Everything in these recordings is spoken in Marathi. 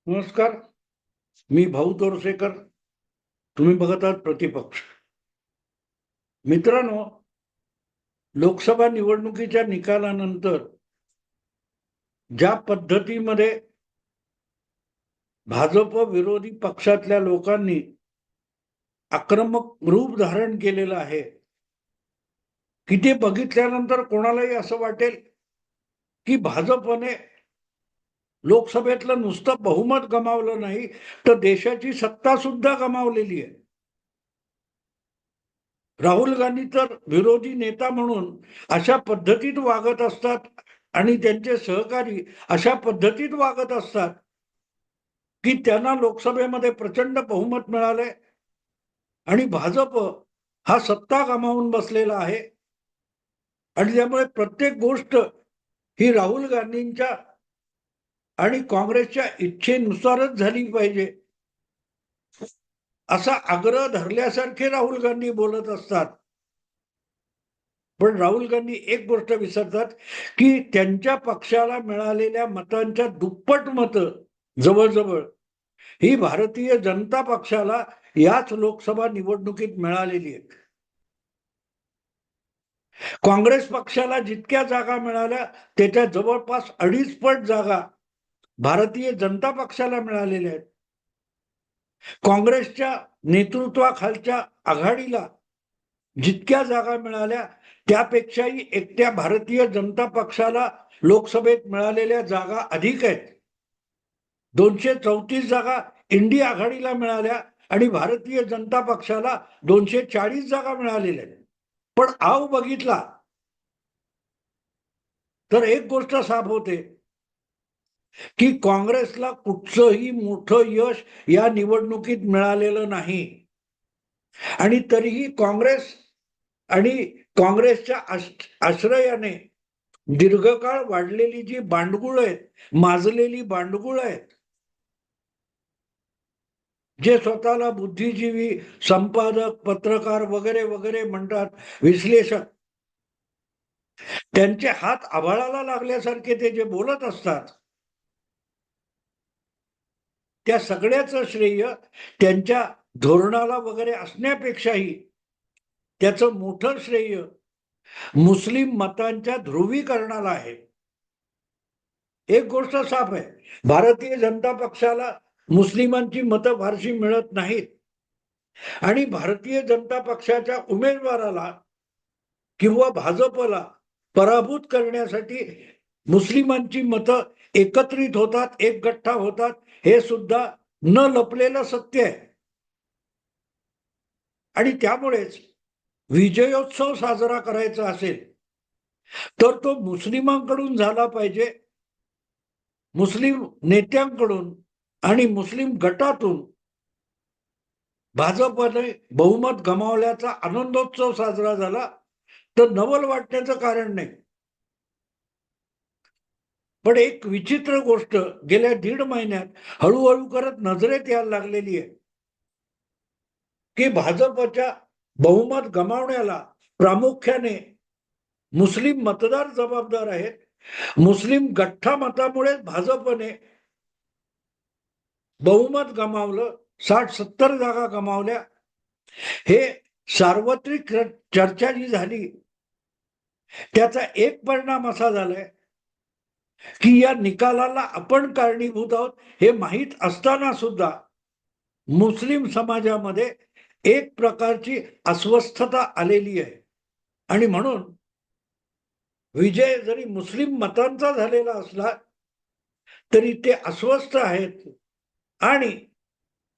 नमस्कार. मी भाऊ तोरसेकर. तुम्ही बघत आहात प्रतिपक्ष. मित्रांनो, लोकसभा निवडणुकीच्या निकालानंतर ज्या पद्धतीमध्ये भाजप विरोधी पक्षातल्या लोकांनी आक्रमक रूप धारण केलेलं आहे की ते बघितल्यानंतर कोणालाही असं वाटेल की भाजपने लोकसभेतलं नुसतं बहुमत गमावलं नाही तर देशाची सत्ता सुद्धा गमावलेली आहे. राहुल गांधी तर विरोधी नेता म्हणून अशा पद्धतीत वागत असतात आणि त्यांचे सहकारी अशा पद्धतीत वागत असतात की त्यांना लोकसभेमध्ये प्रचंड बहुमत मिळाले आणि भाजप हा सत्ता गमावून बसलेला आहे. आणि त्यामुळे प्रत्येक गोष्ट ही राहुल गांधींच्या आणि काँग्रेसच्या इच्छेनुसारच झाली पाहिजे असा आग्रह धरल्यासारखे राहुल गांधी बोलत असतात. पण राहुल गांधी एक गोष्ट विसरतात की त्यांच्या पक्षाला मिळालेल्या मतांच्या दुप्पट मतं जवळजवळ ही भारतीय जनता पक्षाला याच लोकसभा निवडणुकीत मिळालेली आहेत. काँग्रेस पक्षाला जितक्या जागा मिळाल्या त्याच्या जवळपास 2.5 पट जागा भारतीय जनता पक्षाला मिळालेल्या आहेत. काँग्रेसच्या नेतृत्वाखालच्या आघाडीला जितक्या जागा मिळाल्या त्यापेक्षाही एकट्या भारतीय जनता पक्षाला लोकसभेत मिळालेल्या जागा अधिक आहेत. 234 जागा इंडिया आघाडीला मिळाल्या आणि भारतीय जनता पक्षाला 240 जागा मिळालेल्या आहेत. पण आव बघितला तर एक गोष्ट साफ होते की काँग्रेसला कुठचंही मोठं यश या निवडणुकीत मिळालेलं नाही. आणि तरीही काँग्रेस आणि काँग्रेसच्या आश्रयाने दीर्घकाळ वाढलेली जी बांडगुळ आहेत, माजलेली बांडगुळ आहेत, जे स्वतःला बुद्धिजीवी, संपादक, पत्रकार वगैरे वगैरे म्हणतात, विश्लेषक, त्यांचे हात आभाळाला लागल्यासारखे ते जे बोलत असतात त्या सगळ्याचं श्रेय त्यांच्या धोरणाला वगैरे असण्यापेक्षाही त्याचं मोठं श्रेय मुस्लिम मतांच्या ध्रुवीकरणाला आहे. एक गोष्ट साफ आहे, भारतीय जनता पक्षाला मुस्लिमांची मतं फारशी मिळत नाहीत आणि भारतीय जनता पक्षाच्या उमेदवाराला किंवा भाजपला पराभूत करण्यासाठी मुस्लिमांची मतं एकत्रित होतात, एक गठ्ठा होतात, हे सुद्धा न लपलेलं सत्य आहे. आणि त्यामुळेच विजयोत्सव साजरा करायचा असेल तर तो मुस्लिमांकडून झाला पाहिजे, मुस्लिम नेत्यांकडून आणि मुस्लिम गटातून. भाजपने बहुमत गमावल्याचा आनंदोत्सव साजरा झाला तर नवल वाटण्याचं कारण नाही. पण एक विचित्र गोष्ट गेल्या 1.5 महिन्यात हळूहळू करत नजरेत यायला लागलेली आहे की भाजपच्या बहुमत गमावण्याला प्रामुख्याने मुस्लिम मतदार जबाबदार आहेत. मुस्लिम गठ्ठा मतामुळे भाजपने बहुमत गमावलं, 60-70 जागा गमावल्या. हे सार्वत्रिक चर्चा जी झाली त्याचा एक परिणाम असा झालाय की या निकालाला आपण कारणीभूत आहोत हे माहीत असताना सुद्धा मुस्लिम समाजामध्ये एक प्रकारची अस्वस्थता आलेली आहे. आणि म्हणून विजय जरी मुस्लिम मतांचा झालेला असला तरी ते अस्वस्थ आहेत आणि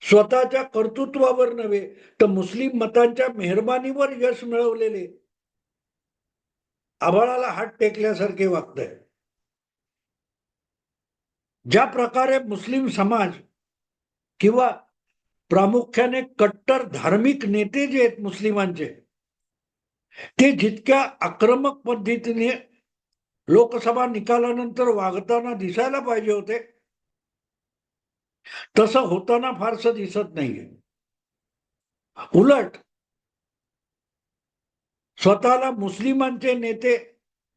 स्वतःच्या कर्तृत्वावर नव्हे तर मुस्लिम मतांच्या मेहरबानीवर यश मिळवलेले आभाळाला हात टेकल्यासारखे वागतंय. ज्या प्रकारे मुस्लिम समाज किंवा प्रामुख्याने कट्टर धार्मिक नेते जे आहेत मुस्लिमांचे, ते जितक्या आक्रमक पद्धतीने लोकसभा निकालानंतर वागताना दिसायला पाहिजे होते तसं होताना फारसं दिसत नाहीये. उलट स्वतःला मुस्लिमांचे नेते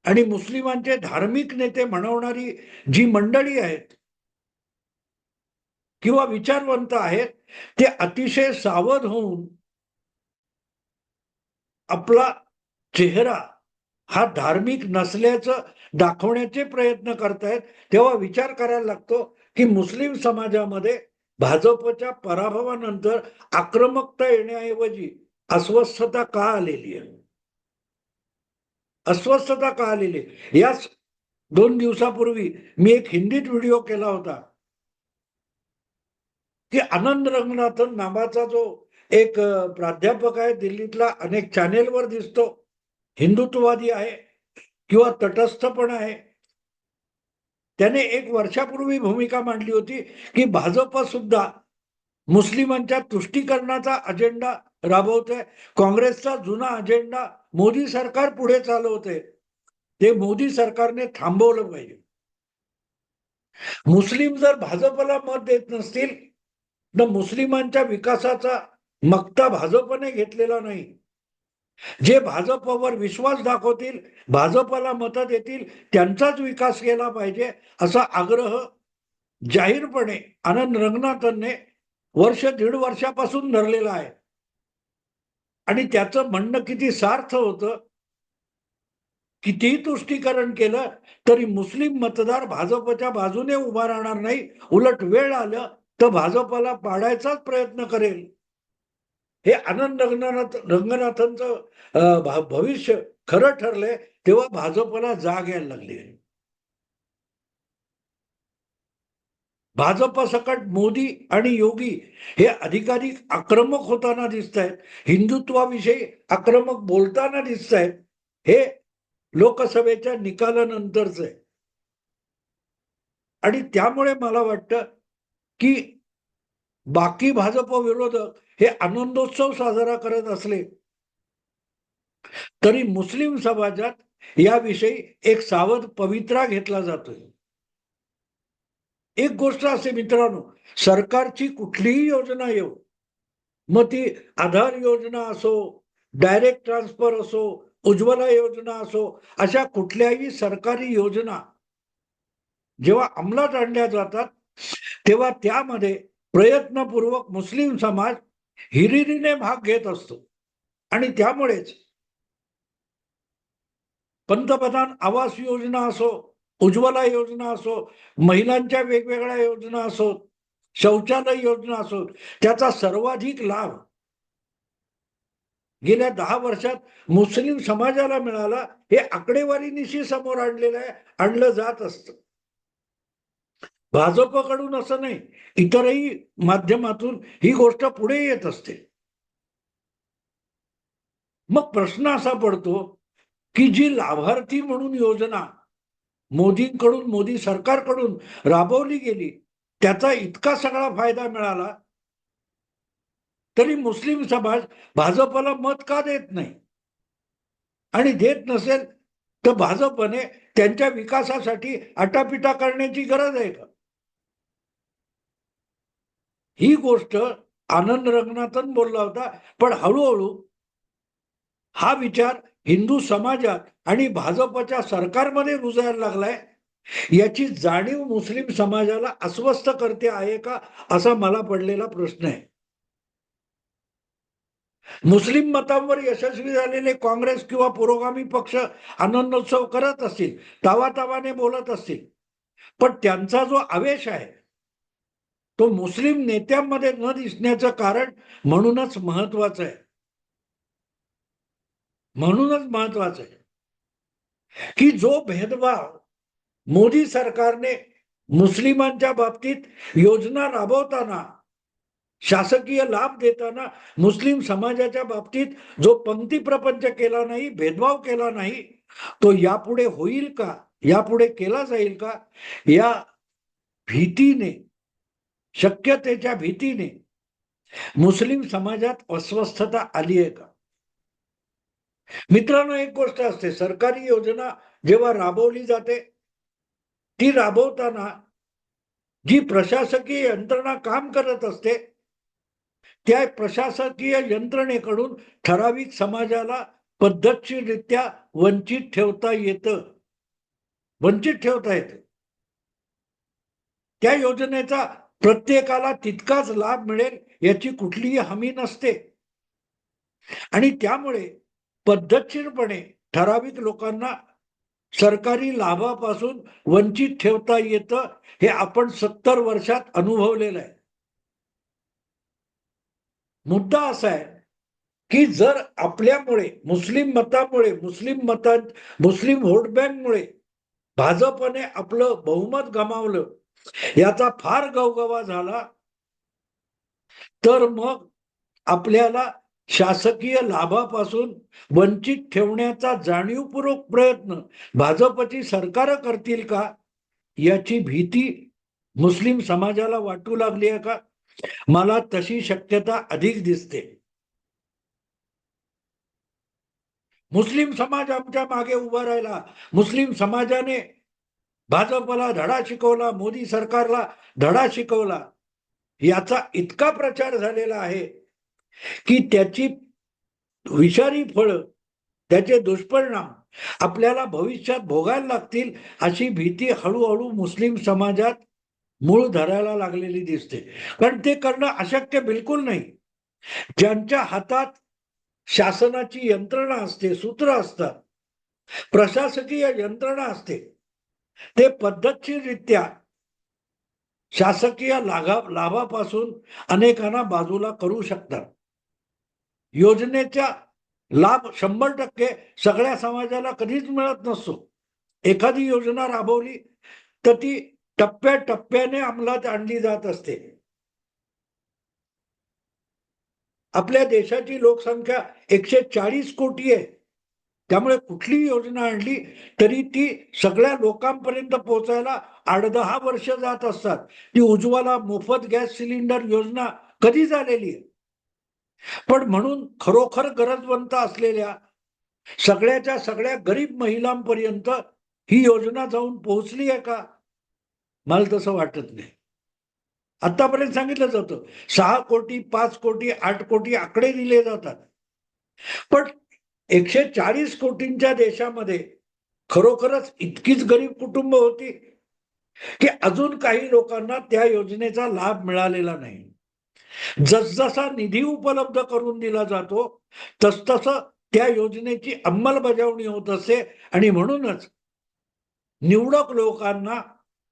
आणि मुस्लिमांचे धार्मिक नेते म्हणवणारी जी मंडळी आहेत किंवा विचारवंत आहेत ते अतिशय सावध होऊन आपला चेहरा हा धार्मिक नसल्याचं दाखवण्याचे प्रयत्न करतायत, तेव्हा विचार करायला लागतो की मुस्लिम समाजामध्ये भाजपच्या पराभवानंतर आक्रमकता येण्याऐवजी अस्वस्थता का आलेली आहे? अस्वस्थता का आलेली आहे? याच 2 दिवसापूर्वी मी एक हिंदीत व्हिडिओ केला होता की आनंद रंगनाथन नावाचा जो एक प्राध्यापक आहे दिल्लीतला, अनेक चॅनेलवर दिसतो, हिंदुत्ववादी आहे किंवा तटस्थ पण आहे. त्याने 1 वर्षापूर्वी भूमिका मांडली होती की भाजप सुद्धा मुस्लिमांच्या तुष्टीकरणाचा अजेंडा राबवतोय. काँग्रेसचा जुना अजेंडा मोदी सरकार पुढे चालवते, ते मोदी सरकारने थांबवलं पाहिजे. मुस्लिम जर भाजपला मत देत नसतील तर मुस्लिमांच्या विकासाचा मक्ता भाजपने घेतलेला नाही. जे भाजपवर विश्वास दाखवतील, भाजपला मतं देतील, त्यांचाच विकास केला पाहिजे असा आग्रह जाहीरपणे आनंद रंगनाथनने दीड वर्षापासून धरलेला आहे. आणि त्याचं म्हणणं किती सार्थ होतं, कितीही तुष्टीकरण केलं तरी मुस्लिम मतदार भाजपच्या बाजूने उभा राहणार नाही, उलट वेळ आलं तर भाजपला पाडायचाच प्रयत्न करेल. हे आनंद रंगनाथनचं भविष्य खरं ठरलंय, तेव्हा भाजपला जाग यायला लागली. भाजप सकट मोदी आणि योगी हे अधिकाधिक आक्रमक होताना दिसत आहेत, हिंदुत्वाविषयी आक्रमक बोलताना दिसत आहेत. हे लोकसभेच्या निकालानंतरच आहे. आणि त्यामुळे मला वाटतं की बाकी भाजप विरोधक हे आनंदोत्सव साजरा करत असले तरी मुस्लिम समाजात याविषयी एक सावध पवित्रा घेतला जातोय. एक गोष्ट असे मित्रांनो, सरकारची कुठलीही योजना येऊ, मग ती आधार योजना असो, डायरेक्ट ट्रान्सफर असो, उज्ज्वला योजना असो, अशा कुठल्याही सरकारी योजना जेव्हा अंमलात आणल्या जातात तेव्हा त्यामध्ये प्रयत्नपूर्वक मुस्लिम समाज हिरिरीने भाग घेत असतो. आणि त्यामुळेच पंतप्रधान आवास योजना असो, उज्ज्वला योजना असो, महिलांच्या वेगवेगळ्या योजना असो, शौचालय योजना असो, त्याचा सर्वाधिक लाभ गेल्या 10 वर्षात मुस्लिम समाजाला मिळाला. हे आकडेवारीनिशी समोर आणलं जात असतं. भाजपकडून असं नाही, इतरही माध्यमातून ही गोष्ट पुढे येत असते. मग प्रश्न असा पडतो की जी लाभार्थी म्हणून योजना मोदींकडून, मोदी सरकारकडून राबवली गेली, त्याचा इतका सगळा फायदा मिळाला तरी मुस्लिम समाज भाजपला मत का देत नाही? आणि देत नसेल तर भाजपने त्यांच्या विकासासाठी आटापिटा करण्याची गरज आहे का? ही गोष्ट आनंद रंगनाथन बोलला होता, पण हळूहळू हा विचार हिंदू समाजात आणि भाजपच्या सरकारमध्ये रुजायला लागलाय. याची जाणीव मुस्लिम समाजाला अस्वस्थ करते आहे का, असा मला पडलेला प्रश्न आहे. मुस्लिम मतांवर यशस्वी झालेले काँग्रेस किंवा पुरोगामी पक्ष आनंदोत्सव करत असतील, तावातावाने बोलत असतील, पण त्यांचा जो आवेश आहे तो मुस्लिम नेत्यांमध्ये न दिसण्याचं कारण म्हणूनच महत्वाचं आहे. म्हणूनच महत्वाचं आहे की जो भेदभाव मोदी सरकारने मुस्लिमांच्या बाबतीत योजना राबवताना, शासकीय लाभ देताना मुस्लिम समाजाच्या बाबतीत जो पंक्ती प्रपंच केला नाही, भेदभाव केला नाही, तो यापुढे होईल का, यापुढे केला जाईल का, या भीतीने, शक्यतेच्या भीतीने मुस्लिम समाजात अस्वस्थता आली आहे का? मित्रांनो, एक गोष्ट असते, सरकारी योजना जेव्हा राबवली जाते ती राबवताना जी प्रशासकीय यंत्रणा काम करत असते त्या प्रशासकीय यंत्रणेकडून ठराविक समाजाला पद्धतशीररित्या वंचित ठेवता येतं. त्या योजनेचा प्रत्येकाला तितकाच लाभ मिळेल याची कुठलीही हमी नसते. आणि त्यामुळे पद्धतशीरपणे ठराविक लोकांना सरकारी लाभापासून वंचित ठेवता येतं, हे आपण 70 वर्षात अनुभवलेलं आहे. मुद्दा असा आहे की जर आपल्यामुळे मुस्लिम व्होट बँकमुळे भाजपने आपलं बहुमत गमावलं, याचा फार गवगवा झाला, तर मग आपल्याला शासकीय लाभापासून वंचित ठेवण्याचा जाणीवपूर्वक प्रयत्न भाजपची सरकार करतील का, याची भीती मुस्लिम समाजाला वाटू लागली आहे का? मला तशी शक्यता अधिक दिसते. मुस्लिम समाज आमच्या मागे उभा राहिला, मुस्लिम समाजाने भाजपला धडा शिकवला, मोदी सरकारला धडा शिकवला, याचा इतका प्रचार झालेला आहे की त्याची विषारी फळं, त्याचे दुष्परिणाम आपल्याला भविष्यात भोगायला लागतील, अशी भीती हळूहळू मुस्लिम समाजात मूळ धरायला लागलेली दिसते. कारण ते करणं अशक्य बिलकुल नाही. ज्यांच्या हातात शासनाची यंत्रणा असते, सूत्र असतात, प्रशासकीय यंत्रणा असते, ते पद्धतशीररित्या शासकीय लाभापासून अनेकांना बाजूला करू शकतात. योजनेचा लाभ 100% सगळ्या समाजाला कधीच मिळत नसतो. एखादी योजना राबवली तर ती टप्प्याटप्प्याने अंमलात आणली जात असते. आपल्या देशाची लोकसंख्या 140 कोटी आहे. त्यामुळे कुठली योजना आणली तरी ती सगळ्या लोकांपर्यंत पोहोचायला 8-10 वर्ष जात असतात. ती उज्ज्वला मोफत गॅस सिलेंडर योजना कधी झालेली आहे. पण म्हणून खरोखर गरजवंत असलेल्या सगळ्याच्या सगळ्या गरीब महिलांपर्यंत ही योजना जाऊन पोहोचली आहे का? मला तसं वाटत नाही. आतापर्यंत सांगितलं जातं 6 कोटी, 5 कोटी, 8 कोटी आकडे दिले जातात. पण 140 कोटींच्या देशामध्ये खरोखरच इतकीच गरीब कुटुंब होती की अजून काही लोकांना त्या योजनेचा लाभ मिळालेला नाही. जसजसा निधी उपलब्ध करून दिला जातो तसतसं त्या योजनेची अंमलबजावणी होत असते आणि म्हणूनच निवडक लोकांना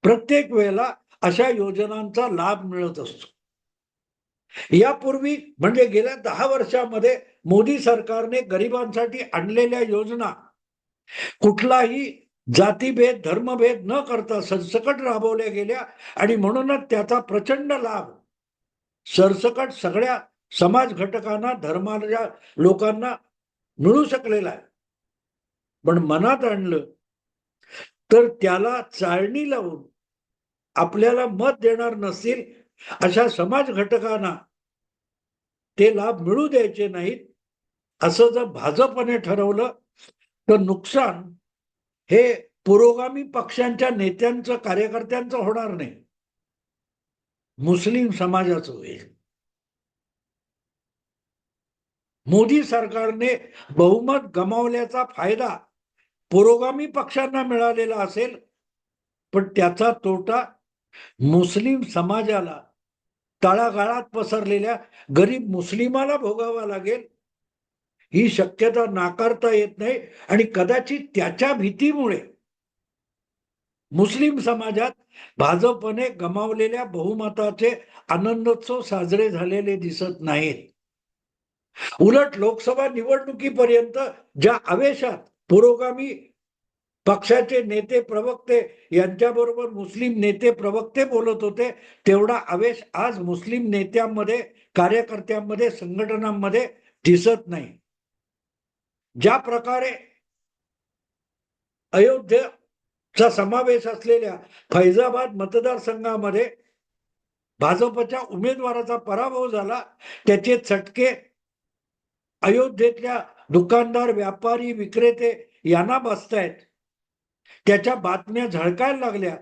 प्रत्येक वेळेला अशा योजनांचा लाभ मिळत असतो. यापूर्वी म्हणजे गेल्या 10 वर्षामध्ये मोदी सरकारने गरिबांसाठी आणलेल्या योजना कुठलाही जातीभेद, धर्मभेद न करता सरसकट राबवल्या गेल्या आणि म्हणूनच त्याचा प्रचंड लाभ सरसकट सगळ्या समाज घटकांना, धर्माच्या लोकांना मिळू शकलेला आहे. पण मनात आणलं तर त्याला चाळणी लावून आपल्याला मत देणार नसतील अशा समाज घटकांना ते लाभ मिळू द्यायचे नाहीत, असं जर भाजपने ठरवलं तर नुकसान हे पुरोगामी पक्षांच्या नेत्यांचं, कार्यकर्त्यांचं होणार नाही, मुस्लिम समाजाचं होईल. मोदी सरकारने बहुमत गमावल्याचा फायदा पुरोगामी पक्षांना मिळालेला असेल, पण त्याचा तोटा मुस्लिम समाजाला, तळागाळात पसरलेल्या गरीब मुस्लिमाला भोगावा लागेल, ही शक्यता नाकारता येत नाही. आणि कदाचित त्याच्या भीतीमुळे मुस्लिम समाजात भाजपने गमावलेल्या बहुमताचे आनंदोत्सव साजरे झालेले दिसत नाहीत. उलट लोकसभा निवडणुकीपर्यंत ज्या आवेशात पुरोगामी पक्षाचे नेते, प्रवक्ते यांच्याबरोबर मुस्लिम नेते, प्रवक्ते बोलत होते, तेवढा आवेश आज मुस्लिम नेत्यांमध्ये, कार्यकर्त्यांमध्ये, संघटनांमध्ये दिसत नाही. ज्या प्रकारे अयोध्येचा समावेश असलेल्या फैजाबाद मतदारसंघामध्ये भाजपच्या उमेदवाराचा पराभव झाला, त्याचे चटके अयोध्येतल्या दुकानदार, व्यापारी, विक्रेते यांना बसतायत. त्याच्या बातम्या झळकायला लागल्या.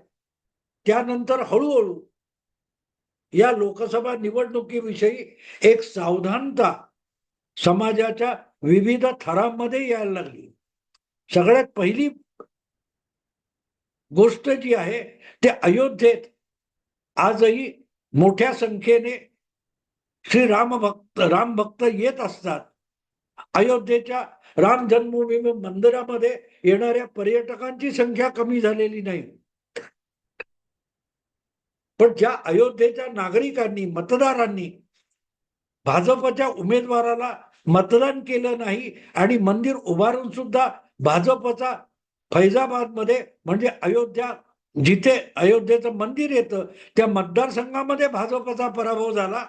त्यानंतर हळूहळू या लोकसभा निवडणुकीविषयी एक सावधानता समाजाच्या विविध थरांमध्ये यायला लागली. सगळ्यात पहिली गोष्ट जी आहे ते अयोध्येत आजही मोठ्या संख्येने राम भक्त येत असतात. अयोध्येच्या राम जन्मभूमी मंदिरामध्ये येणाऱ्या पर्यटकांची संख्या कमी झालेली नाही. पण ज्या अयोध्येच्या नागरिकांनी, मतदारांनी भाजपच्या उमेदवाराला मतदान केलं नाही आणि मंदिर उभारून सुद्धा भाजपचा फैजाबाद मध्ये म्हणजे अयोध्या, जिथे अयोध्येचं मंदिर येतं त्या मतदारसंघामध्ये भाजपचा पराभव झाला,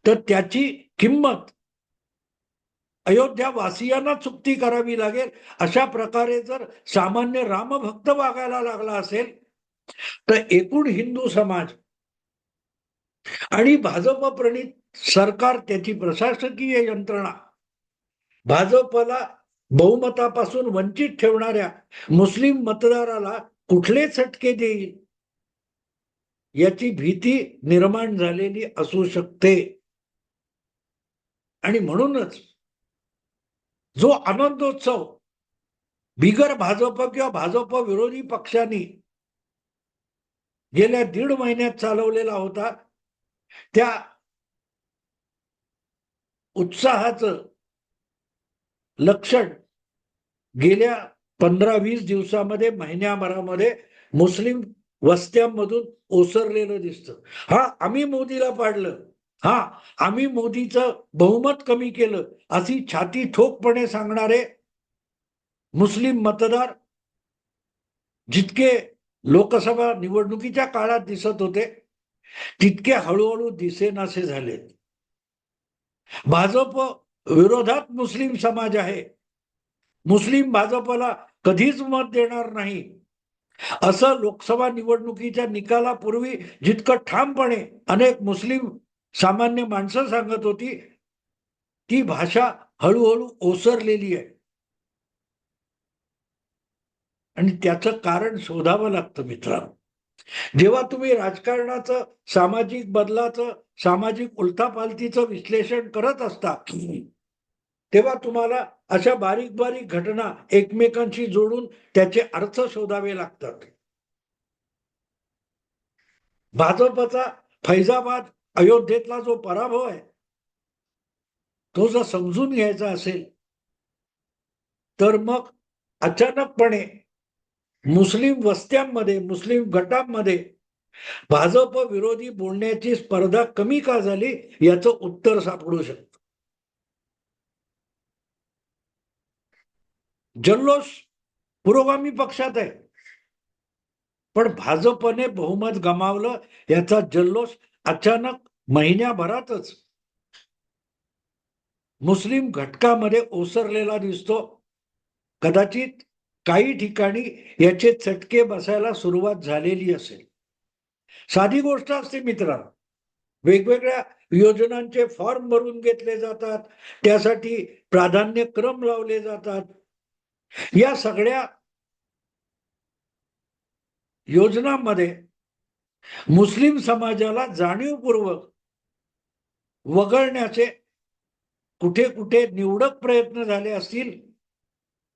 तर त्याची किंमत अयोध्या वासियांना चुकती करावी लागेल. अशा प्रकारे जर सामान्य रामभक्त वागायला लागला असेल तर एकूण हिंदू समाज आणि भाजप प्रणित सरकार, त्याची प्रशासकीय यंत्रणा भाजपला बहुमतापासून वंचित ठेवणाऱ्या मुस्लिम मतदाराला कुठले चटके देईल याची भीती निर्माण झालेली असू शकते. आणि म्हणूनच जो आनंदोत्सव बिगर भाजप किंवा भाजप विरोधी पक्षांनी गेल्या 1.5 महिन्यात चालवलेला होता, त्या उत्साहाचं लक्षण गेल्या 15-20 दिवसामध्ये, महिन्याभरामध्ये मुस्लिम वस्त्यांमधून ओसरलेलं दिसतं. हा, आम्ही मोदीला पाडलं, हा, आम्ही मोदीचं बहुमत कमी केलं, अशी छाती ठोकपणे सांगणारे मुस्लिम मतदार जितके लोकसभा निवडणुकीच्या काळात दिसत होते तितके हळूहळू दिसेनासे झालेत. भाजप विरोधात मुस्लिम समाज आहे, मुस्लिम भाजपला कधीच मत देणार नाही, असं लोकसभा निवडणुकीच्या निकालापूर्वी जितकं ठामपणे अनेक मुस्लिम सामान्य माणसं सांगत होती, ती भाषा हळूहळू ओसरलेली आहे. आणि त्याचं कारण शोधावं लागतं मित्रांनो. जेव्हा तुम्ही राजकारणाचं, सामाजिक बदलाचं, सामाजिक उलथापालथीचं विश्लेषण करत असता, तेव्हा तुम्हाला अशा बारीक बारीक घटना एकमेकांशी जोडून त्याचे अर्थ शोधावे लागतात. भाजपचा फैजाबाद अयोध्येतला जो पराभव आहे तो जर समजून घ्यायचा असेल तर मग अचानकपणे मुस्लिम वस्त्यांमध्ये, मुस्लिम गटांमध्ये भाजप विरोधी बोलण्याची स्पर्धा कमी का झाली याचं उत्तर सापडू शकतं. जल्लोष पुरोगामी पक्षात आहे, पण भाजपने बहुमत गमावलं याचा जल्लोष अचानक महिन्याभरातच मुस्लिम घटकामध्ये ओसरलेला दिसतो. कदाचित काही ठिकाणी याचे चटके बसायला सुरुवात झालेली असेल. साधी गोष्ट असते मित्रांनो, वेगवेगळ्या योजनांचे फॉर्म भरून घेतले जातात, त्यासाठी प्राधान्यक्रम लावले जातात. या सगळ्या योजनांमध्ये मुस्लिम समाजाला जाणीवपूर्वक वगळण्याचे कुठे कुठे निवडक प्रयत्न झाले असतील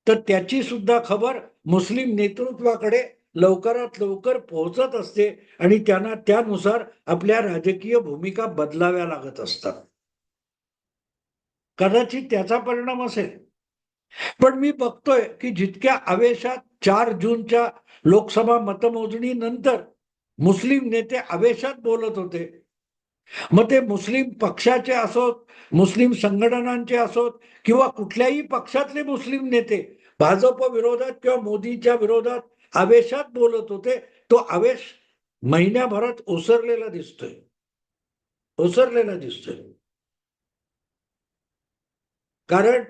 तर त्याची सुद्धा खबर मुस्लिम नेतृत्वाकडे लवकरात लवकर पोहोचत असते आणि त्यांना त्यानुसार आपल्या राजकीय भूमिका बदलाव्या लागत असतात. कदाचित त्याचा परिणाम असेल. पण मी बघतोय की जितक्या आवेशात 4 जूनच्या लोकसभा मतमोजणीनंतर मुस्लिम नेते आवेशात बोलत होते, मग ते मुस्लिम पक्षाचे असोत, मुस्लिम संघटनांचे असोत किंवा कुठल्याही पक्षातले मुस्लिम नेते भाजप विरोधात किंवा मोदीच्या विरोधात आवेशात बोलत होते, तो आवेश महिन्याभरात ओसरलेला दिसतोय. कारण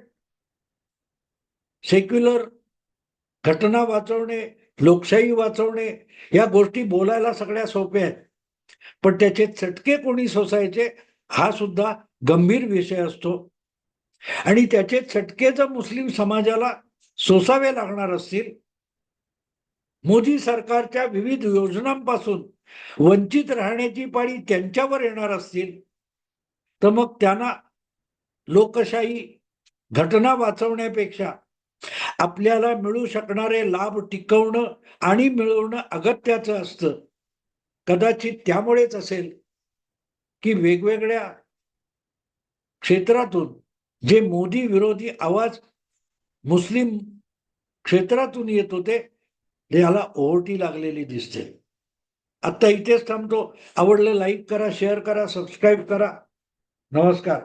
सेक्युलर घटना वाचवणे, लोकशाही वाचवणे या गोष्टी बोलायला सगळ्या सोप्या आहेत, पण त्याचे चटके कोणी सोसायचे हा सुद्धा गंभीर विषय असतो. आणि त्याचे चटके जर मुस्लिम समाजाला सोसावे लागणार असतील, मोदी सरकारच्या विविध योजनांपासून वंचित राहण्याची पाळी त्यांच्यावर येणार असतील, तर मग त्यांना लोकशाही घटना वाचवण्यापेक्षा आपल्याला मिळू शकणारे लाभ टिकवणं आणि मिळवणं अगत्याचं असतं. कदाचित त्यामुळेच असेल की वेगवेगळ्या क्षेत्रातून जे मोदी विरोधी आवाज मुस्लिम क्षेत्रातून येत होते याला ओहोटी लागलेली दिसते. आता इथेच थांबतो. आवडलं लाईक करा, शेअर करा, सबस्क्राईब करा. नमस्कार.